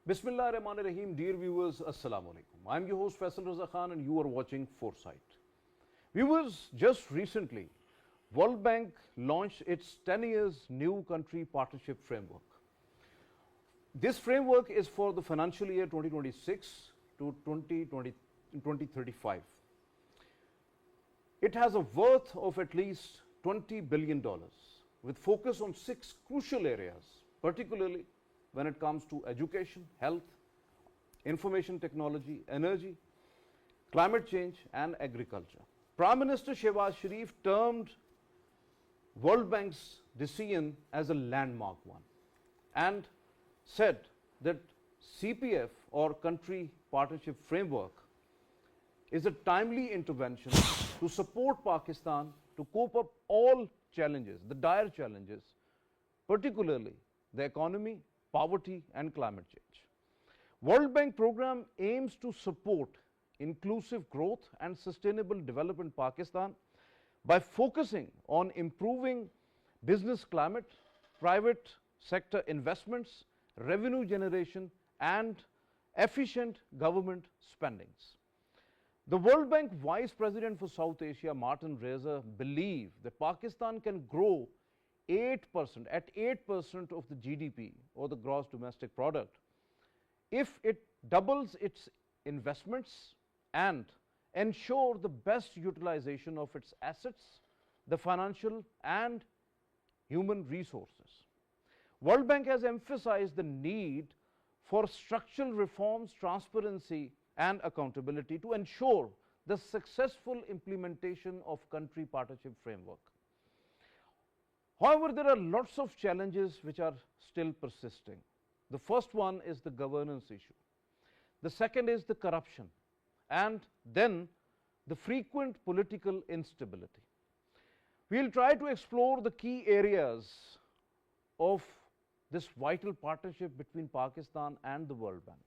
Bismillah Rahman Rahim, dear viewers, Assalamu Alaikum. I'm your host Faisal Raza Khan and you are watching Foresight. Viewers, just recently, World Bank launched its 10 years new country partnership framework. This framework is for the financial year 2026 to 2035. It has a worth of at least $20 billion with focus on 6 crucial areas, particularly when it comes to education, health, information technology, energy, climate change and agriculture. Prime Minister Shehbaz Sharif termed World Bank's decision as a landmark one and said that CPF or Country Partnership Framework is a timely intervention to support Pakistan to cope up all challenges, the dire challenges, particularly the economy, poverty and climate change. World Bank program aims to support inclusive growth and sustainable development in Pakistan by focusing on improving business climate, private sector investments, revenue generation and efficient government spendings. The World Bank Vice President for South Asia, Martin Reza, believes that Pakistan can grow 8% at 8% of the GDP or the gross domestic product if it doubles its investments and ensure the best utilization of its assets, the financial and human resources. World Bank has emphasized the need for structural reforms, transparency and accountability to ensure the successful implementation of country partnership framework. However, there are lots of challenges which are still persisting. The first one is the governance issue. The second is the corruption and then the frequent political instability. We will try to explore the key areas of this vital partnership between Pakistan and the World Bank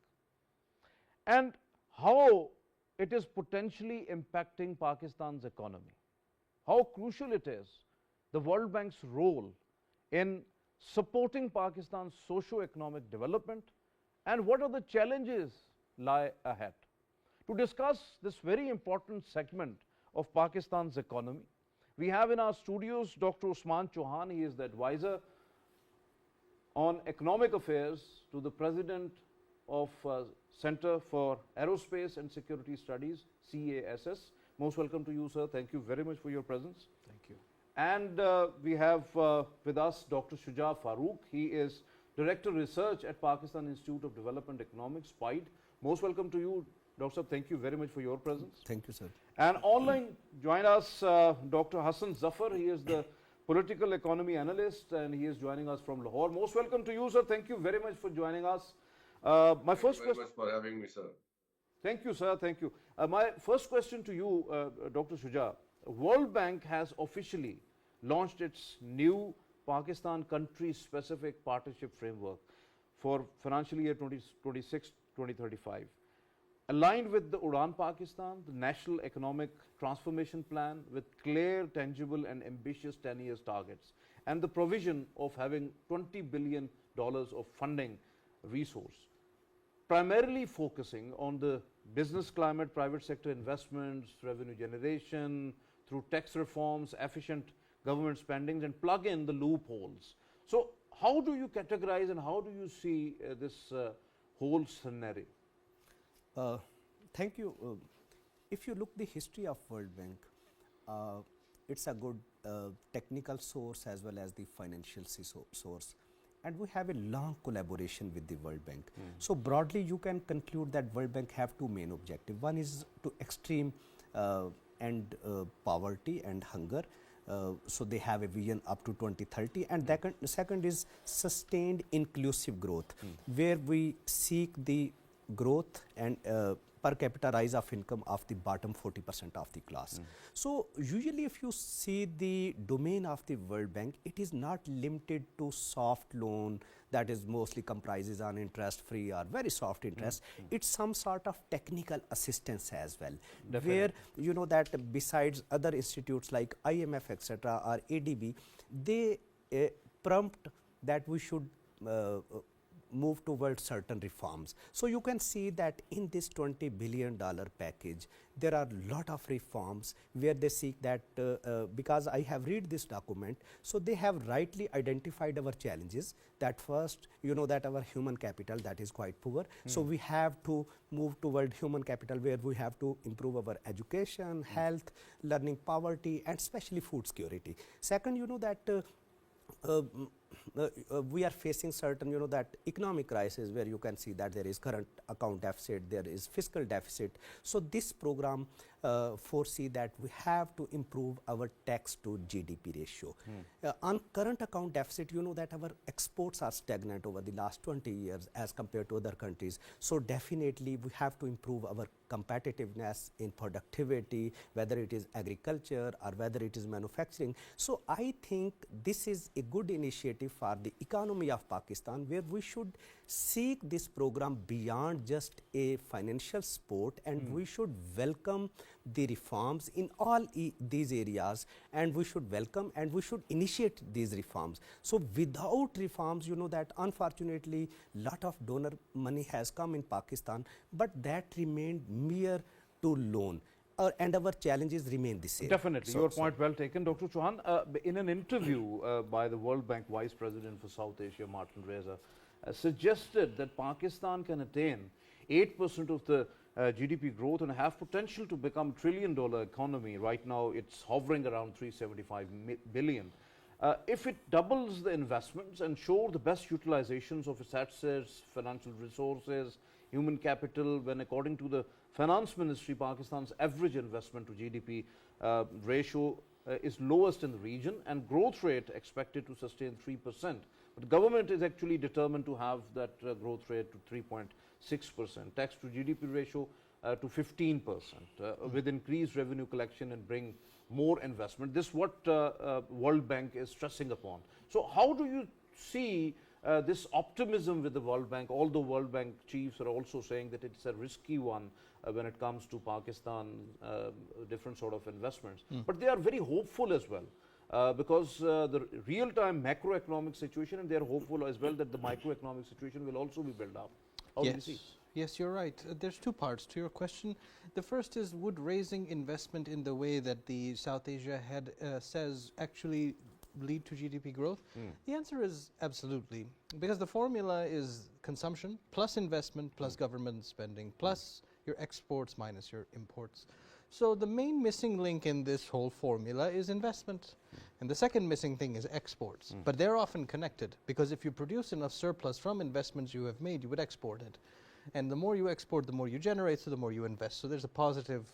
and how it is potentially impacting Pakistan's economy, how crucial it is the World Bank's role in supporting Pakistan's socio-economic development and what are the challenges lie ahead. To discuss this very important segment of Pakistan's economy, we have in our studios Dr. Usman Chohan. He is the advisor on economic affairs to the president of Center for Aerospace and Security Studies, CASS. Most welcome to you, sir. Thank you very much for your presence. Thank you. And we have with us Dr. Shuja Farooq. He is Director Research at Pakistan Institute of Development Economics, PIDE. Most welcome to you, Dr. Sahab. Thank you very much for your presence. Thank you, sir. And online join us Dr. Hassan Zafar. He is the Political Economy Analyst and he is joining us from Lahore. Most welcome to you, sir. Thank you very much for joining us. My first question. Thank you very much for having me, sir. Thank you, sir. Thank you. My first question to you, Dr. Shuja. World Bank has officially launched its new Pakistan country-specific partnership framework for financial year 2026-2035. Aligned with the Udan Pakistan, the National Economic Transformation Plan with clear, tangible and ambitious 10 years targets and the provision of having $20 billion of funding resource, primarily focusing on the business climate, private sector investments, revenue generation, through tax reforms, efficient government spendings and plug in the loopholes. So how do you categorize and how do you see this whole scenario? Thank you. If you look the history of World Bank, it's a good technical source as well as the financial source. And we have a long collaboration with the World Bank. So broadly, you can conclude that World Bank have two main objectives. One is to extreme end poverty and hunger. So they have a vision up to 2030 and the second is sustained inclusive growth where we seek the growth and per capita rise of income of the bottom 40% of the class. So usually if you see the domain of the World Bank, it is not limited to soft loan that is mostly comprises on interest free or very soft interest. It's some sort of technical assistance as well. Definitely. Where you know that besides other institutes like IMF etc. or ADB, they prompt that we should move towards certain reforms. So you can see that in this $20 billion package, there are a lot of reforms where they seek that, because I have read this document, so they have rightly identified our challenges, that first, you know, that our human capital that is quite poor. So we have to move toward human capital where we have to improve our education, health, learning, poverty, and especially food security. Second, you know, that we are facing certain, you know, that economic crisis where you can see that there is current account deficit, there is fiscal deficit. So this program foresee that we have to improve our tax to GDP ratio. On current account deficit, you know that our exports are stagnant over the last 20 years as compared to other countries. So definitely we have to improve our competitiveness in productivity, whether it is agriculture or whether it is manufacturing. So I think this is a good initiative for the economy of Pakistan, where we should seek this program beyond just a financial support, and we should welcome the reforms in all these areas, and we should welcome and we should initiate these reforms. So without reforms, you know that unfortunately lot of donor money has come in Pakistan, but that remained mere to loan. And our challenges remain the same. Definitely, your point well taken. Dr. Chohan, in an interview by the World Bank Vice President for South Asia, Martin Reza, suggested that Pakistan can attain 8% of the GDP growth and have potential to become $1 trillion economy. Right now, it's hovering around 375 billion. If it doubles the investments and show the best utilizations of its assets, financial resources, human capital, when according to the Finance Ministry, Pakistan's average investment to GDP ratio is lowest in the region, and growth rate expected to sustain 3%. But the government is actually determined to have that growth rate to 3.6%, tax to GDP ratio to 15%, with increased revenue collection and bring more investment. This is what World Bank is stressing upon. So how do you see this optimism with the World Bank, although World Bank chiefs are also saying that it's a risky one when it comes to Pakistan, different sort of investments. But they are very hopeful as well, because the real-time macroeconomic situation, and they are hopeful as well that the microeconomic situation will also be built up. How do you see? Yes, you're right. There's two parts to your question. The first is, would raising investment in the way that the South Asia head says actually lead to GDP growth? The answer is absolutely, because the formula is consumption plus investment plus government spending plus your exports minus your imports. So the main missing link in this whole formula is investment, and the second missing thing is exports. But they're often connected, because if you produce enough surplus from investments you have made, you would export it. And the more you export, the more you generate, so the more you invest. So there's a positive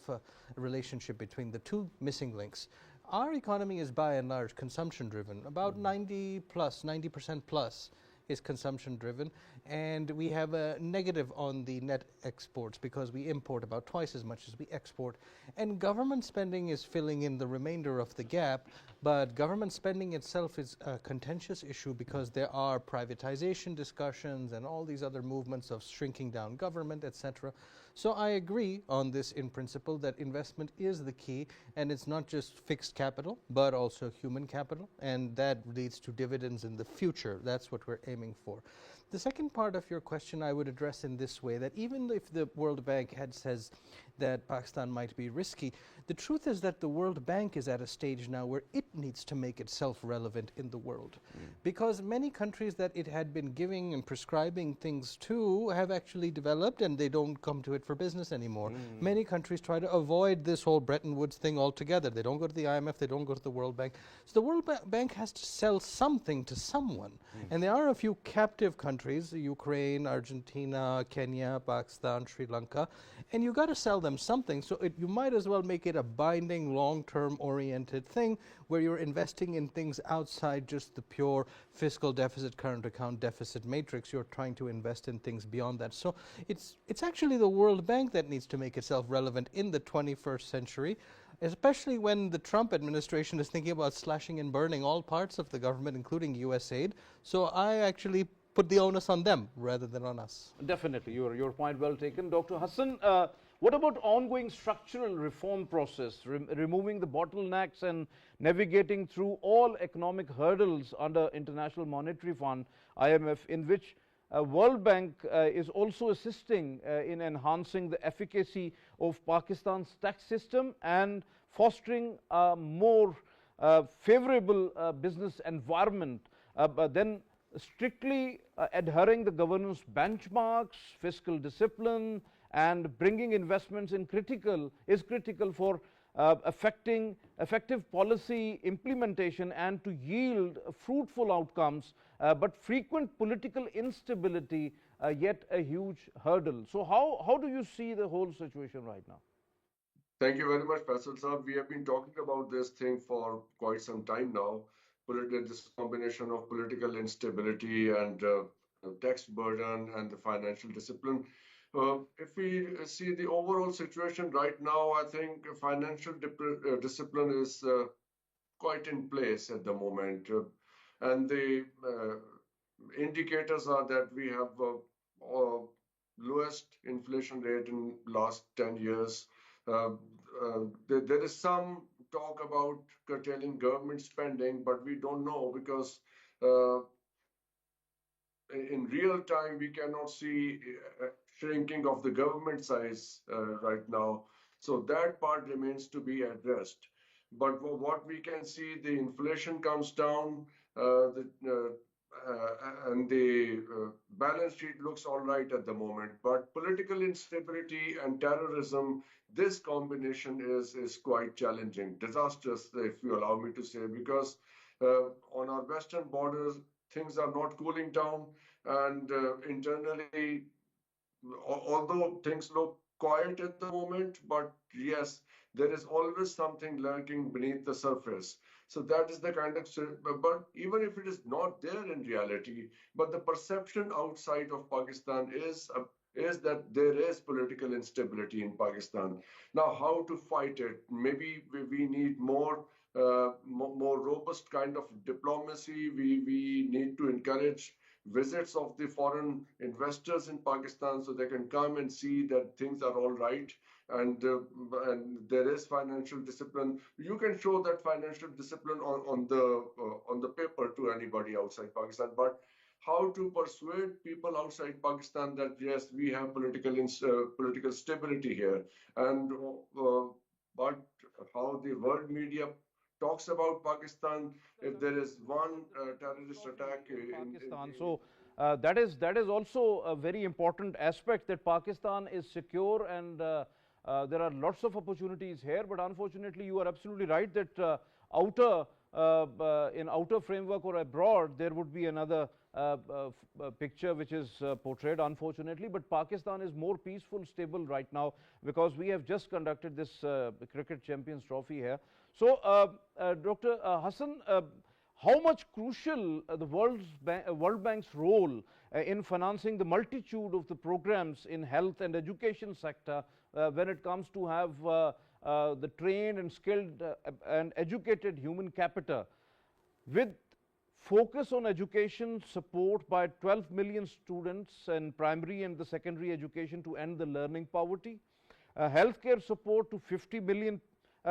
relationship between the two missing links. Our economy is by and large consumption driven. About 90% plus is consumption driven, and we have a negative on the net exports because we import about twice as much as we export. And government spending is filling in the remainder of the gap, but government spending itself is a contentious issue because there are privatization discussions and all these other movements of shrinking down government, etc. So I agree on this in principle that investment is the key, and it's not just fixed capital but also human capital, and that leads to dividends in the future. That's what we're aiming for. The second part of your question I would address in this way, that even if the World Bank says that Pakistan might be risky, the truth is that the World Bank is at a stage now where it needs to make itself relevant in the world. Because many countries that it had been giving and prescribing things to have actually developed, and they don't come to it for business anymore. Many countries try to avoid this whole Bretton Woods thing altogether. They don't go to the IMF, they don't go to the World Bank. So the World Bank has to sell something to someone. And there are a few captive countries, Ukraine, Argentina, Kenya, Pakistan, Sri Lanka, and you got to sell them something. So you might as well make it a binding, long-term oriented thing where you're investing in things outside just the pure fiscal deficit, current account deficit matrix. You're trying to invest in things beyond that. So it's actually the World Bank that needs to make itself relevant in the 21st century, especially when the Trump administration is thinking about slashing and burning all parts of the government, including US aid. So I actually put the onus on them rather than on us. Definitely, your point well taken. Dr. Hassan, what about ongoing structural reform process, removing the bottlenecks and navigating through all economic hurdles under International Monetary Fund, IMF, in which World Bank is also assisting in enhancing the efficacy of Pakistan's tax system and fostering a more favorable business environment, but then strictly adhering the governance benchmarks, fiscal discipline, and bringing investments in critical for effective policy implementation and to yield fruitful outcomes, but frequent political instability yet a huge hurdle. So how do you see the whole situation right now? Thank you very much, Faisal Saab. We have been talking about this thing for quite some time now. This combination of political instability and tax burden and the financial discipline. If we see the overall situation right now, I think financial discipline is quite in place at the moment. And the indicators are that we have lowest inflation rate in last 10 years. There is some talk about curtailing government spending, but we don't know because in real time we cannot see shrinking of the government size right now. So that part remains to be addressed. But what we can see, the inflation comes down, and the balance sheet looks all right at the moment. But political instability and terrorism, this combination is quite challenging, disastrous, if you allow me to say, because on our western borders, things are not cooling down, and internally, although things look quiet at the moment, but yes, there is always something lurking beneath the surface. So that is the kind of, but even if it is not there in reality, but the perception outside of Pakistan is that there is political instability in Pakistan. Now, how to fight it? Maybe we need more robust kind of diplomacy. We need to encourage visits of the foreign investors in Pakistan so they can come and see that things are all right, and there is financial discipline. You can show that financial discipline on the paper to anybody outside Pakistan, but how to persuade people outside Pakistan that yes, we have political stability here, and but how the world media talks about Pakistan if there is one terrorist attack Pakistan. So that is also a very important aspect, that Pakistan is secure, and there are lots of opportunities here. But unfortunately, you are absolutely right that in outer framework or abroad, there would be another picture which is portrayed, unfortunately. But Pakistan is more peaceful, stable right now, because we have just conducted this Cricket Champions Trophy here. So, Dr. Hassan, how much crucial the World Bank's role in financing the multitude of the programs in health and education sector when it comes to have the trained and skilled and educated human capital, with focus on education support by 12 million students in primary and the secondary education to end the learning poverty, healthcare support to 50 million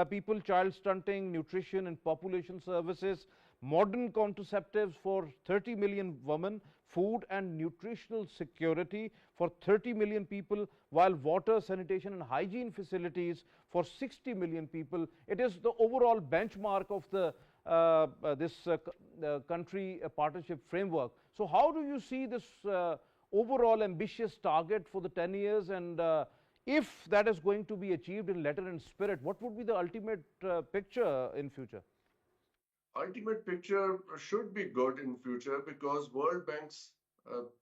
people, child stunting, nutrition and population services, modern contraceptives for 30 million women, food and nutritional security for 30 million people, while water, sanitation and hygiene facilities for 60 million people. It is the overall benchmark of the this country partnership framework. So how do you see this overall ambitious target for the 10 years, and if that is going to be achieved in letter and spirit, what would be the ultimate picture in future? Ultimate picture should be good in future, because World Bank's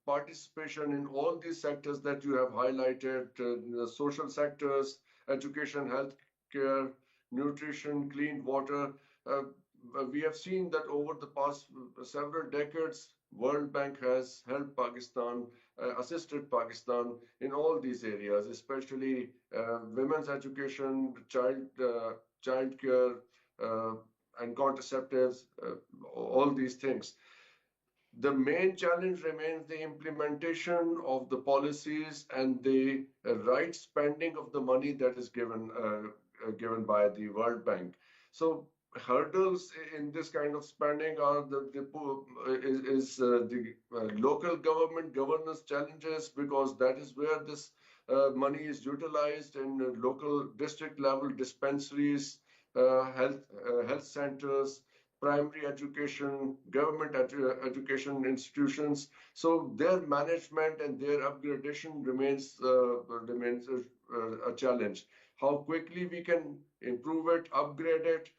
participation in all these sectors that you have highlighted, the social sectors, education, healthcare, nutrition, clean water, we have seen that over the past several decades, World Bank has helped Pakistan, assisted Pakistan in all these areas, especially women's education, child care, and contraceptives, all these things. The main challenge remains the implementation of the policies and the right spending of the money that is given by the World Bank. So hurdles in this kind of spending are the local government governance challenges, because that is where this money is utilized in local district level dispensaries, health centers, primary education, government education institutions. So their management and their upgradation remains a challenge. How quickly we can improve it, upgrade it,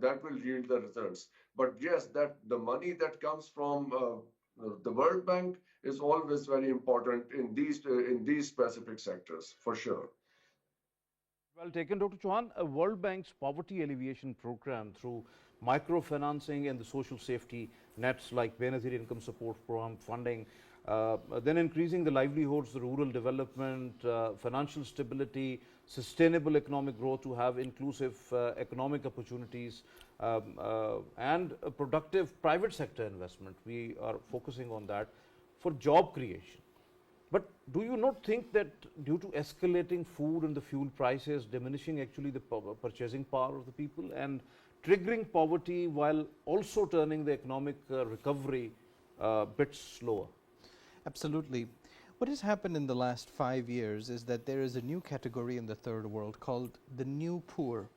that will yield the results. But yes, that the money that comes from the World Bank is always very important in these specific sectors, for sure. Well taken, Dr. Chohan. World Bank's poverty alleviation program through microfinancing and the social safety nets like benefit income support program funding, then increasing the livelihoods, the rural development, financial stability, sustainable economic growth to have inclusive economic opportunities, and a productive private sector investment. We are focusing on that for job creation. But do you not think that due to escalating food and the fuel prices, diminishing actually the purchasing power of the people and triggering poverty while also turning the economic recovery a bit slower? Absolutely. What has happened in the last 5 years is that there is a new category in the third world called the new poor.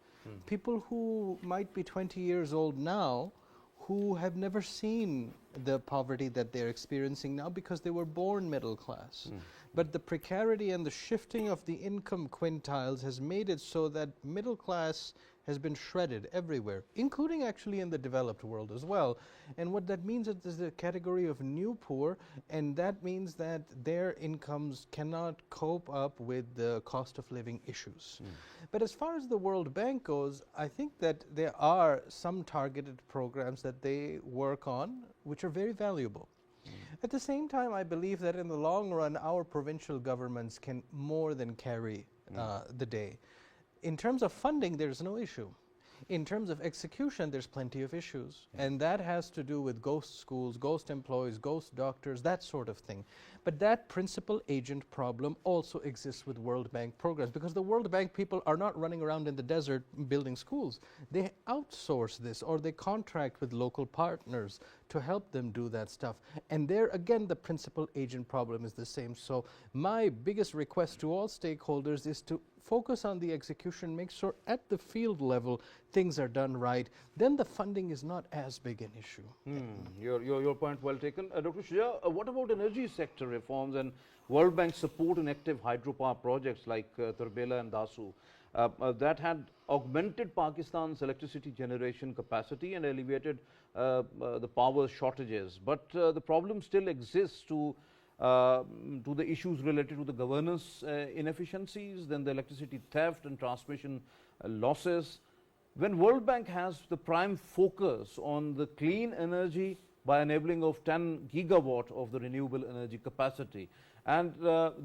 People who might be 20 years old now, who have never seen the poverty that they're experiencing now because they were born middle class. But the precarity and the shifting of the income quintiles has made it so that middle class has been shredded everywhere, including actually in the developed world as well. And what that means is there's a category of new poor, and that means that their incomes cannot cope up with the cost of living issues. But as far as the World Bank goes, I think that there are some targeted programs that they work on which are very valuable. At the same time, I believe that in the long run, our provincial governments can more than carry the day. In terms of funding, there's no issue. In terms of execution, there's plenty of issues. And that has to do with ghost schools, ghost employees, ghost doctors, that sort of thing. But that principal agent problem also exists with World Bank programs, because the World Bank people are not running around in the desert building schools. They outsource this, or they contract with local partners to help them do that stuff. And there again, the principal agent problem is the same. So my biggest request to all stakeholders is to focus on the execution, make sure at the field level things are done right, then the funding is not as big an issue. Your point well taken. Dr. Shuja, what about energy sector reforms and World Bank support in active hydropower projects like Turbela and Dasu that had augmented Pakistan's electricity generation capacity and alleviated the power shortages? But the problem still exists to the issues related to the governance inefficiencies, then the electricity theft and transmission losses. When World Bank has the prime focus on the clean energy by enabling of 10 gigawatt of the renewable energy capacity, and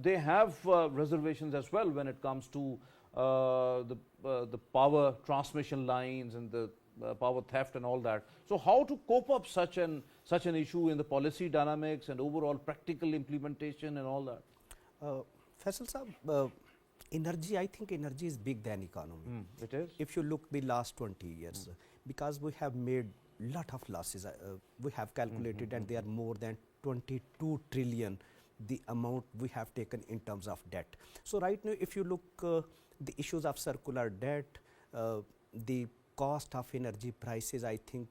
they have reservations as well when it comes to the power transmission lines and the power theft and all that. So how to cope up such an issue in the policy dynamics and overall practical implementation and all that? Faisal Saab, energy, I think energy is big than economy. It is. If you look the last 20 years, because we have made lot of losses, we have calculated and they are more than 22 trillion the amount we have taken in terms of debt. So right now, if you look the issues of circular debt, the cost of energy prices, I think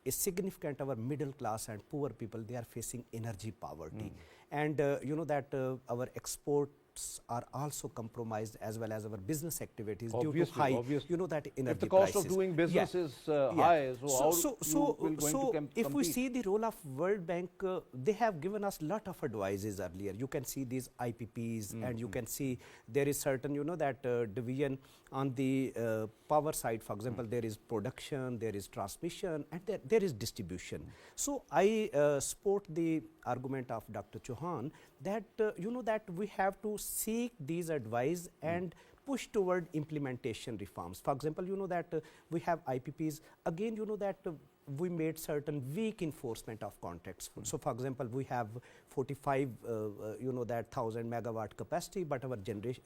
is significant. Our middle class and poor people, they are facing energy poverty. And you know that our exports are also compromised, as well as our business activities due to high, you know, that energy prices. If the cost of doing business is high, so if we see the role of World Bank, they have given us lot of advices earlier. You can see these IPPs, and you can see there is certain, you know, that division on the power side. For example, there is production, there is transmission, and there is distribution. So I support the argument of Dr. Chohan that you know that we have to seek these advice and push toward implementation reforms. For example, you know that we have IPPs. Again, you know that we made certain weak enforcement of contracts. So for example, we have 45 that 1000 megawatt capacity, but our generation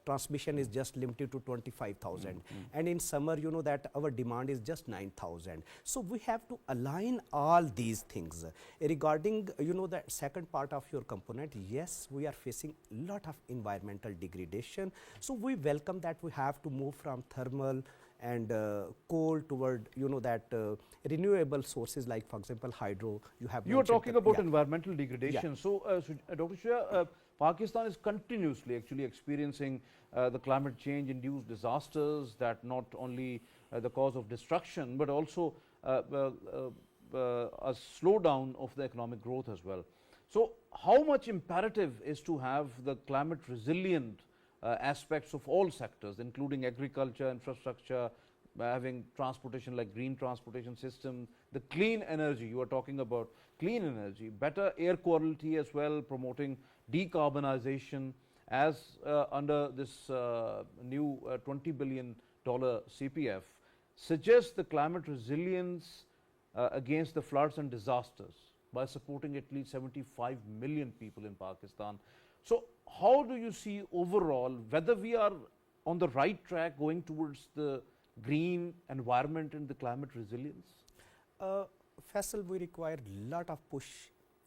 transmission is just limited to 25,000, and in summer that our demand is just 9,000. So we have to align all these things. Regarding the second part of your component, yes, we are facing a lot of environmental degradation. So we welcome that we have to move from thermal and coal toward renewable sources, like for example hydro. You are talking about environmental degradation. So Dr. Shah, Pakistan is continuously actually experiencing the climate change induced disasters that not only the cause of destruction but also a slowdown of the economic growth as well. So how much imperative is to have the climate resilient aspects of all sectors, including agriculture, infrastructure, having transportation like green transportation system, the clean energy, you are talking about clean energy, better air quality as well, promoting decarbonization as under this new $20 billion CPF, suggests the climate resilience against the floods and disasters by supporting at least 75 million people in Pakistan. So how do you see overall whether we are on the right track going towards the green environment and the climate resilience? Faisal, we require a lot of push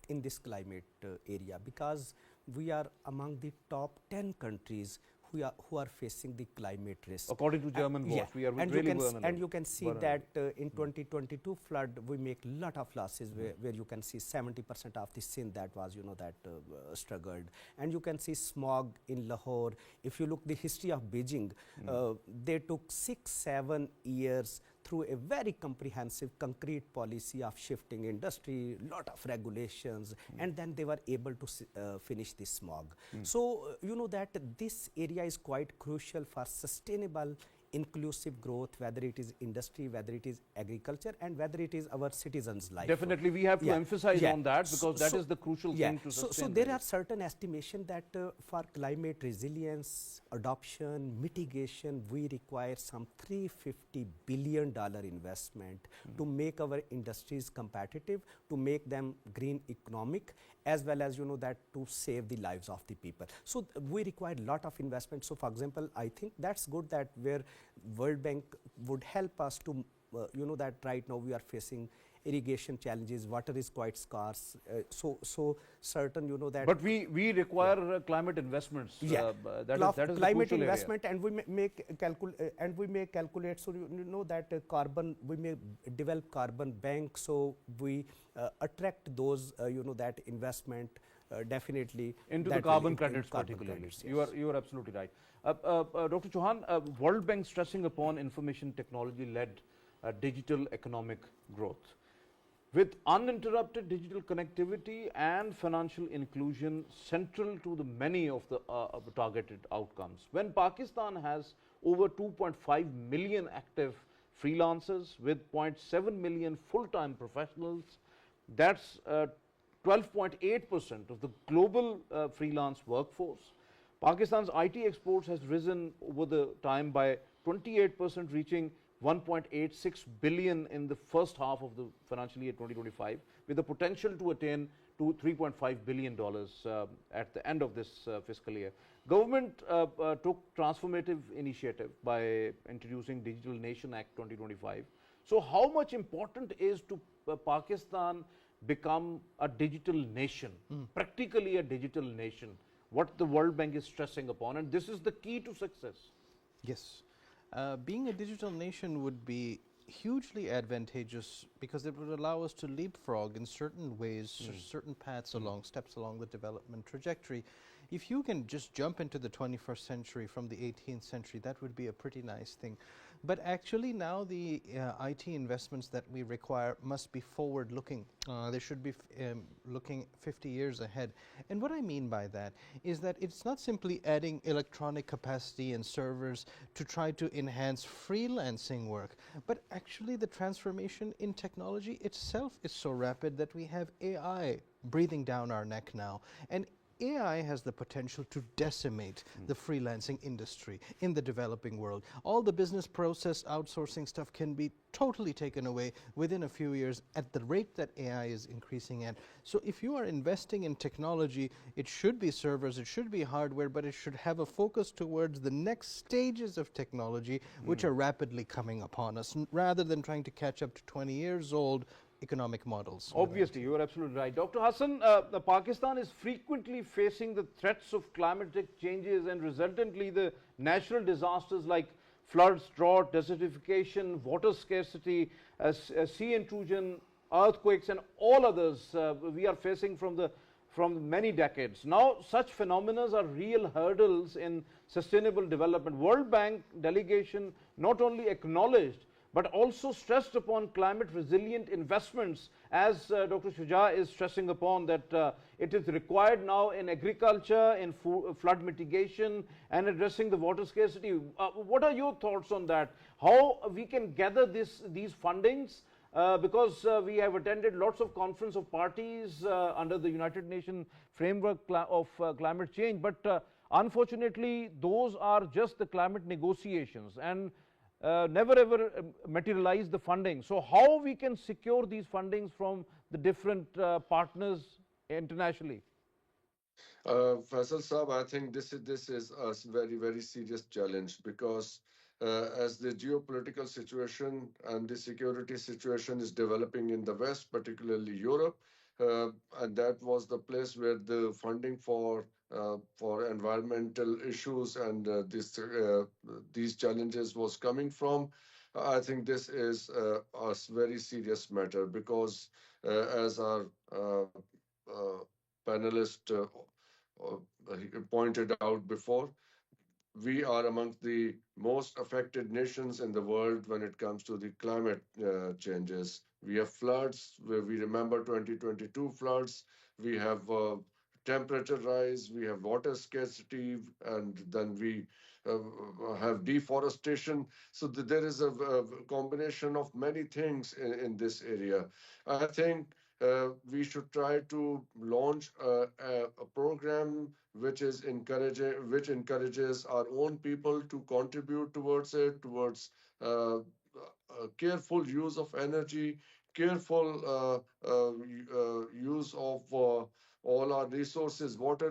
in this climate area, because we are among the top 10 countries who are facing the climate risk. According to German watch, we are really vulnerable. And you can see that in 2022 flood, we make a lot of losses, where you can see 70% of the Sindh that was, struggled. And you can see smog in Lahore. If you look the history of Beijing, they took 6-7 years through a very comprehensive concrete policy of shifting industry, lot of regulations, and then they were able to finish the smog. So that this area is quite crucial for sustainable inclusive growth, whether it is industry, whether it is agriculture, and whether it is our citizens' life. Definitely, we have to emphasize on that, because that is the crucial thing to sustain. So there are certain estimations that for climate resilience, adoption, mitigation, we require some $350 billion investment to make our industries competitive, to make them green economic, as well as that to save the lives of the people. So we require a lot of investment. So for example, I think that's good that where World Bank would help us to that right now we are facing irrigation challenges, water is quite scarce, so certain that. But we require climate investments. That is climate the investment, area. and we may calculate. So that carbon, we may develop carbon bank. So we attract those that investment definitely into the carbon credits particularly. Credits, yes. You are absolutely right. Dr. Chohan, World Bank stressing upon information technology led digital economic growth. With uninterrupted digital connectivity and financial inclusion central to the many of the targeted outcomes. When Pakistan has over 2.5 million active freelancers with 0.7 million full-time professionals, that's 12.8% of the global freelance workforce. Pakistan's IT exports has risen over the time by 28%, reaching 1.86 billion in the first half of the financial year 2025, with the potential to attain to $3.5 billion at the end of this fiscal year. Government took transformative initiative by introducing Digital Nation Act 2025. So how much important is to Pakistan become a digital nation, practically a digital nation, what the World Bank is stressing upon, and this is the key to success. Yes. Being a digital nation would be hugely advantageous, because it would allow us to leapfrog in certain ways, certain paths steps along the development trajectory. If you can just jump into the 21st century from the 18th century, that would be a pretty nice thing. But actually now the IT investments that we require must be forward-looking. They should be looking 50 years ahead. And what I mean by that is that it's not simply adding electronic capacity and servers to try to enhance freelancing work, but actually the transformation in technology itself is so rapid that we have AI breathing down our neck now. And AI has the potential to decimate the freelancing industry in the developing world. All the business process outsourcing stuff can be totally taken away within a few years at the rate that AI is increasing at. So if you are investing in technology, it should be servers, it should be hardware, but it should have a focus towards the next stages of technology which are rapidly coming upon us, rather than trying to catch up to 20 years old economic models. Obviously, you are absolutely right. Dr. Hassan, Pakistan is frequently facing the threats of climatic changes and resultantly the natural disasters like floods, drought, desertification, water scarcity, sea intrusion, earthquakes, and all others we are facing from many decades. Now, such phenomena are real hurdles in sustainable development. World Bank delegation not only acknowledged but also stressed upon climate resilient investments, as Dr. Shuja is stressing upon that it is required now in agriculture, in flood mitigation, and addressing the water scarcity. What are your thoughts on that? How we can gather these fundings? Because we have attended lots of conference of parties under the United Nations framework of climate change, but unfortunately those are just the climate negotiations and never ever materialize the funding. So how we can secure these fundings from the different partners internationally? Faisal Saab, I think this is a very serious challenge because as the geopolitical situation and the security situation is developing in the West, particularly Europe, and that was the place where the funding for environmental issues and these challenges was coming from. I think this is a very serious matter because, as our panelist uh, pointed out before, we are amongst the most affected nations in the world when it comes to the climate changes. We have floods, where we remember 2022 floods. We have temperature rise, we have water scarcity, and then we have deforestation. So there is a combination of many things in this area. I think we should try to launch a program which encourages our own people to contribute towards it, towards careful use of energy, careful use of all our resources, water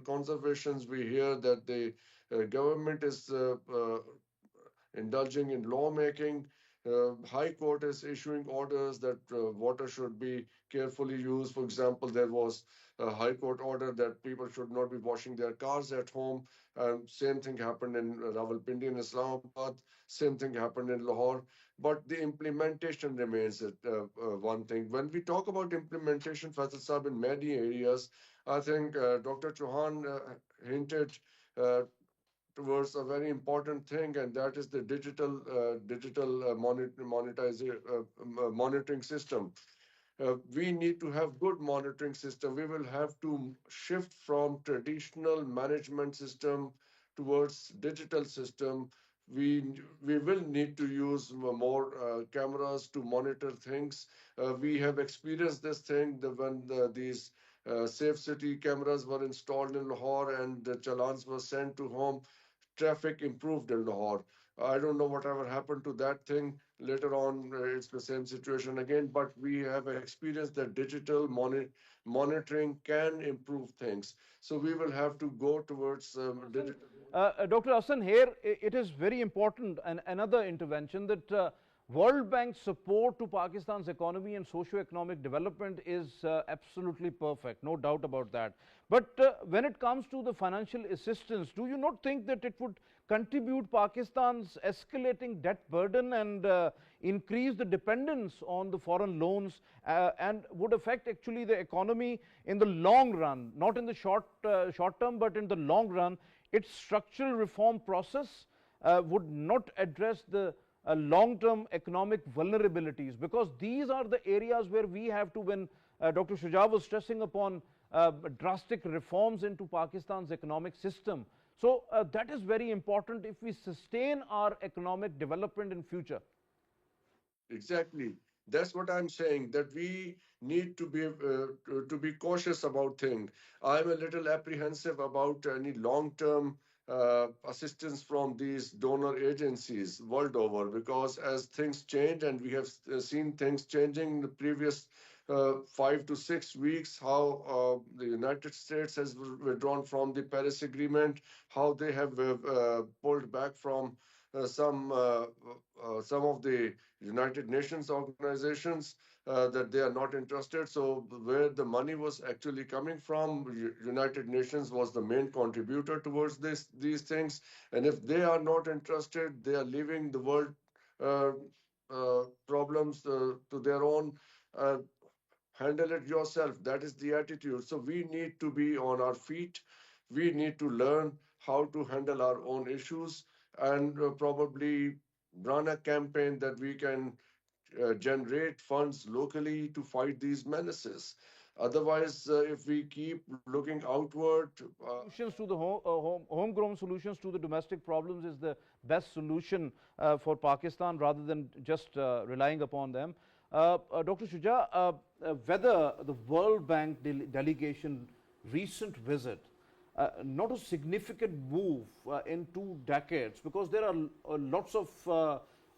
conservations. We hear that the government is indulging in lawmaking. High Court is issuing orders that water should be carefully used. For example, there was a High Court order that people should not be washing their cars at home. Same thing happened in Rawalpindi in Islamabad. Same thing happened in Lahore. But the implementation remains one thing. When we talk about implementation, Faisal Saab, in many areas, I think Dr. Chohan hinted towards a very important thing, and that is the digital monitoring system. We need to have good monitoring system. We will have to shift from traditional management system towards digital system. We will need to use more cameras to monitor things. We have experienced this thing when these safe city cameras were installed in Lahore and the challans were sent to home. Traffic improved in Lahore. I don't know whatever happened to that thing. Later on, it's the same situation again. But we have experienced that digital monitoring can improve things. So we will have to go towards digital. Dr. Hassan, here it is very important, and another intervention, that World Bank support to Pakistan's economy and socio-economic development is absolutely perfect, no doubt about that. But when it comes to the financial assistance, do you not think that it would contribute Pakistan's escalating debt burden and increase the dependence on the foreign loans and would affect actually the economy in the long run, not in the short term, but in the long run? Its structural reform process would not address the long-term economic vulnerabilities, because these are the areas where we have to, when Dr. Shuja was stressing upon drastic reforms into Pakistan's economic system. So that is very important if we sustain our economic development in future. Exactly. That's what I'm saying, that we need to be cautious about things. I'm a little apprehensive about any long-term assistance from these donor agencies world over, because as things change, and we have seen things changing in the previous 5 to 6 weeks, how the United States has withdrawn from the Paris Agreement, how they have pulled back from some of the United Nations organizations, that they are not interested. So where the money was actually coming from, United Nations was the main contributor towards these things. And if they are not interested, they are leaving the world uh, problems to their own. Uh, Handle it yourself. That is the attitude. So we need to be on our feet. We need to learn how to handle our own issues, and probably run a campaign that we can generate funds locally to fight these menaces. Otherwise, if we keep looking outward, Solutions to the homegrown solutions to the domestic problems is the best solution for Pakistan rather than just relying upon them. Dr. Shuja, whether the World Bank delegation recent visit, not a significant move in 2 decades, because there are lots of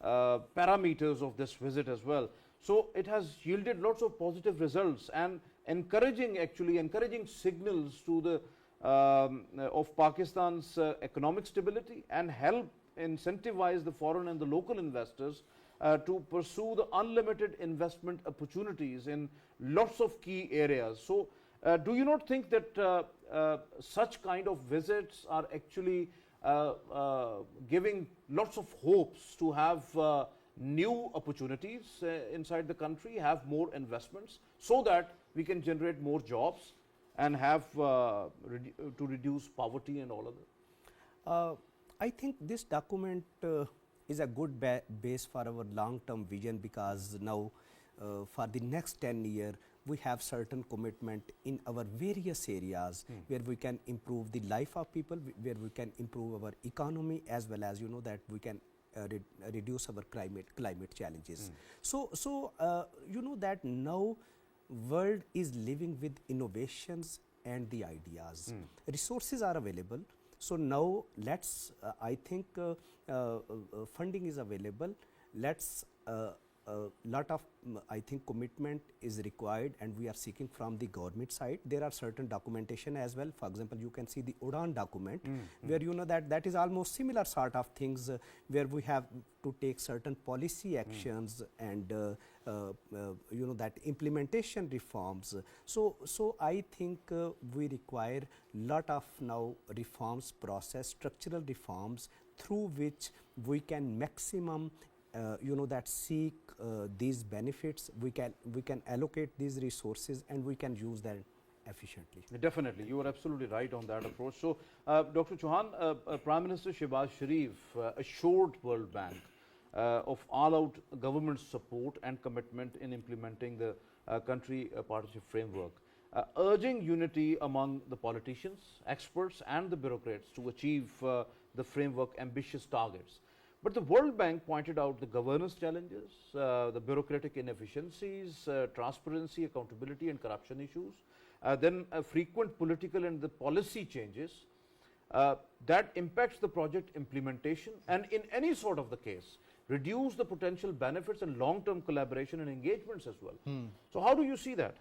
parameters of this visit as well. So it has yielded lots of positive results and encouraging signals to the of Pakistan's economic stability, and help incentivize the foreign and the local investors to pursue the unlimited investment opportunities in lots of key areas. So, do you not think that such kind of visits are actually giving lots of hopes to have new opportunities inside the country, have more investments, so that we can generate more jobs and have to reduce poverty and all of that? I think this document is a good base for our long-term vision, because now for the next 10 years we have certain commitment in our various areas where we can improve the life of people, where we can improve our economy, as well as that we can reduce our climate challenges. So that now world is living with innovations and the ideas. Resources are available. So now let's, I think funding is available. Let's, lot of, I think, commitment is required, and we are seeking from the government side. There are certain documentation as well. For example, you can see the UDAN document, where that is almost similar sort of things, where we have to take certain policy actions and that implementation reforms. So I think we require lot of now reforms process, structural reforms, through which we can maximum that seek these benefits. We can allocate these resources, and we can use them efficiently. Definitely, you are absolutely right on that approach. So, Dr. Chohan, Prime Minister Shehbaz Sharif assured World Bank of all-out government support and commitment in implementing the country partnership framework, urging unity among the politicians, experts, and the bureaucrats to achieve the framework ambitious targets. But the World Bank pointed out the governance challenges, the bureaucratic inefficiencies, transparency, accountability, and corruption issues, then frequent political and the policy changes that impacts the project implementation, and in any sort of the case, reduce the potential benefits and long-term collaboration and engagements as well. So how do you see that?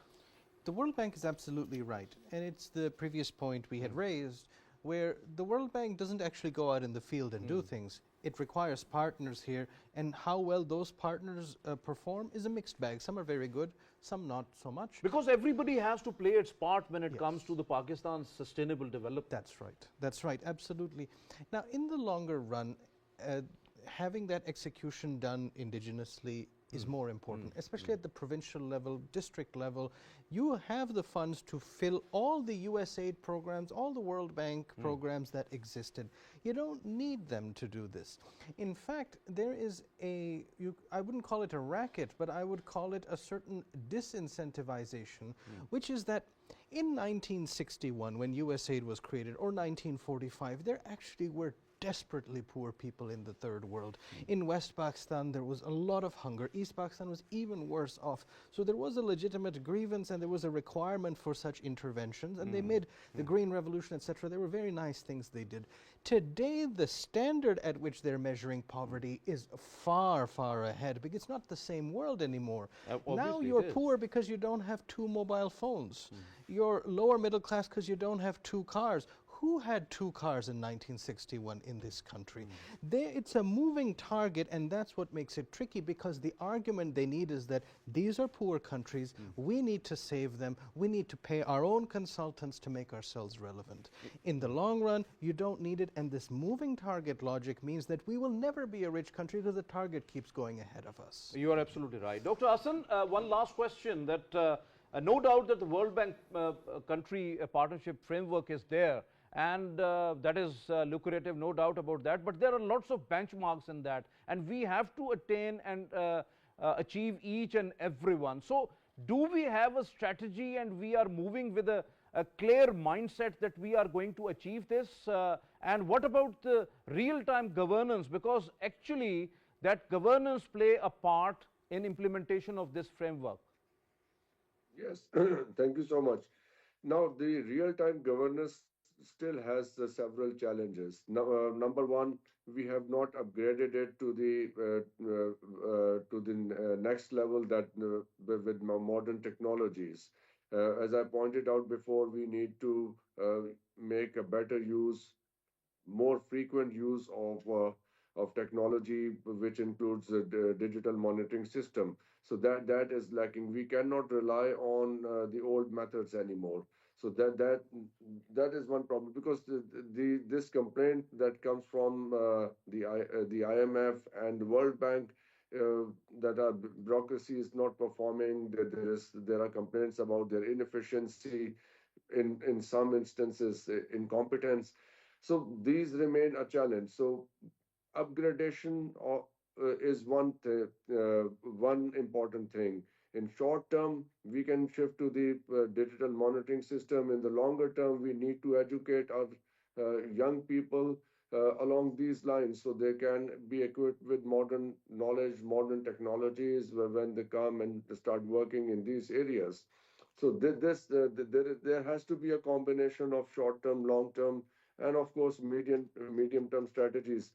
The World Bank is absolutely right, and it's the previous point we had raised, where the World Bank doesn't actually go out in the field and do things. It requires partners here, and how well those partners perform is a mixed bag. Some are very good, some not so much. Because everybody has to play its part when it comes to the Pakistan's sustainable development. That's right, absolutely. Now, in the longer run, having that execution done indigenously is more important, especially at the provincial level, district level. You have the funds to fill all the USAID programs, all the World Bank programs that existed. You don't need them to do this. In fact, there is I wouldn't call it a racket, but I would call it a certain disincentivization, which is that in 1961, when USAID was created, or 1945, there actually were desperately poor people in the third world. In West Pakistan, there was a lot of hunger. East Pakistan was even worse off. So there was a legitimate grievance and there was a requirement for such interventions, and they made the Green Revolution, etc. There were very nice things they did. Today, the standard at which they're measuring poverty is far, far ahead, because it's not the same world anymore. Now you're poor because you don't have 2 mobile phones. You're lower middle class because you don't have 2 cars. Who had 2 cars in 1961 in this country? It's a moving target, and that's what makes it tricky, because the argument they need is that these are poor countries, we need to save them, we need to pay our own consultants to make ourselves relevant. In the long run, you don't need it, and this moving target logic means that we will never be a rich country because the target keeps going ahead of us. You are absolutely right. Dr. Hassan, one last question, that no doubt that the World Bank country partnership framework is there, and that is lucrative, no doubt about that, but there are lots of benchmarks in that, and we have to attain and achieve each and every one. So do we have a strategy, and we are moving with a clear mindset that we are going to achieve this? And what about the real-time governance, because actually that governance play a part in implementation of this framework? Yes, thank you so much. Now, the real-time governance still has several challenges. Number one, we have not upgraded it to the next level that with modern technologies. As I pointed out before, we need to make a better use, more frequent use of technology, which includes the digital monitoring system. So that is lacking. We cannot rely on the old methods anymore. So that is one problem, because this complaint that comes from the IMF and the World Bank, that our bureaucracy is not performing. There are complaints about their inefficiency, in some instances incompetence. So these remain a challenge. So upgradation is one important thing. In short term, we can shift to the digital monitoring system. In the longer term, we need to educate our young people along these lines, so they can be equipped with modern knowledge, modern technologies when they come and start working in these areas. So there has to be a combination of short term, long term, and of course medium term strategies.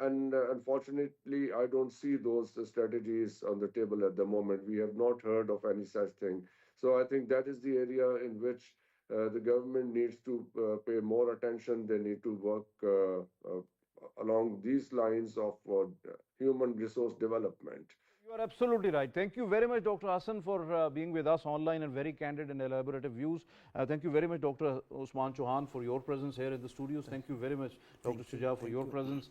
And unfortunately, I don't see those strategies on the table at the moment. We have not heard of any such thing. So I think that is the area in which the government needs to pay more attention. They need to work along these lines of human resource development. You are absolutely right. Thank you very much, Dr. Hassan, for being with us online and very candid and elaborative views. Thank you very much, Dr. Usman Chohan, for your presence here in the studios. Thank you very much, Dr. Shuja, for your presence.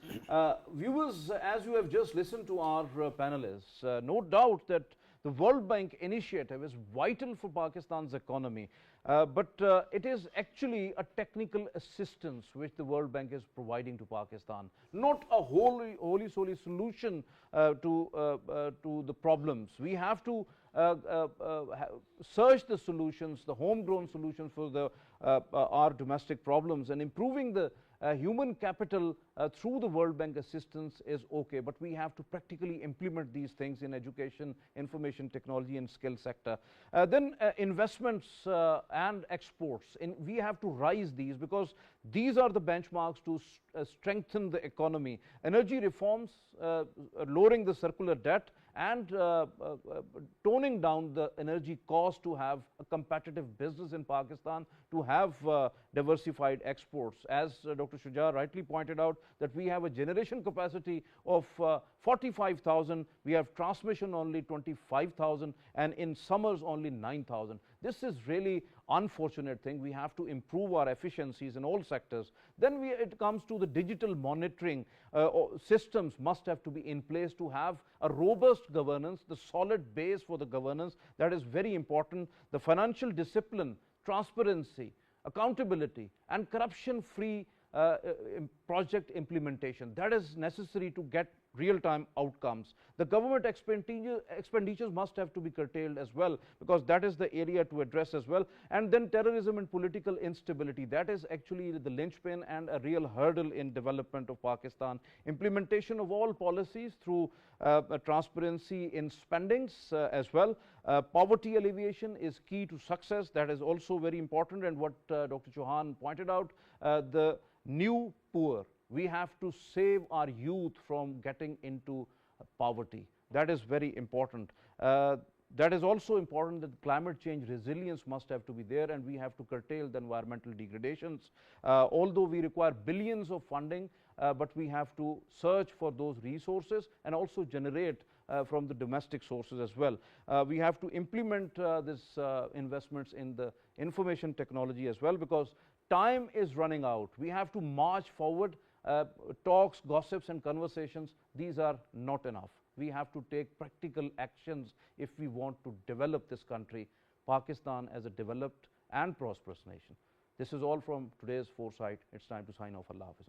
Viewers, as you have just listened to our panelists, no doubt that the World Bank initiative is vital for Pakistan's economy, but it is actually a technical assistance which the World Bank is providing to Pakistan, not a wholly solely solution to the problems. We have to search the solutions, the homegrown solutions for our domestic problems, and improving the human capital through the World Bank assistance is okay, but we have to practically implement these things in education, information technology and skill sector. Then investments and exports, we have to rise these, because these are the benchmarks to strengthen the economy. Energy reforms, lowering the circular debt, and toning down the energy cost to have a competitive business in Pakistan, to have diversified exports. As Dr. Shuja rightly pointed out, that we have a generation capacity of 45,000, we have transmission only 25,000, and in summers only 9,000. This is really unfortunate thing. We have to improve our efficiencies in all sectors. Then it comes to the digital monitoring. Systems must have to be in place to have a robust governance, the solid base for the governance. That is very important. The financial discipline, transparency, accountability, and corruption-free project implementation. That is necessary to get real-time outcomes. The government expenditures must have to be curtailed as well, because that is the area to address as well. And then terrorism and political instability, that is actually the linchpin and a real hurdle in development of Pakistan. Implementation of all policies through transparency in spendings as well. Poverty alleviation is key to success. That is also very important. And what Dr. Chohan pointed out, the new poor, we have to save our youth from getting into poverty. That is very important. That is also important that climate change resilience must have to be there, and we have to curtail the environmental degradations. Although we require billions of funding, but we have to search for those resources and also generate from the domestic sources as well. We have to implement these investments in the information technology as well, because time is running out. We have to march forward. Talks, gossips and conversations, these are not enough. We have to take practical actions if we want to develop this country, Pakistan, as a developed and prosperous nation. This is all from today's Foresight. It's time to sign off. Allah Hafiz.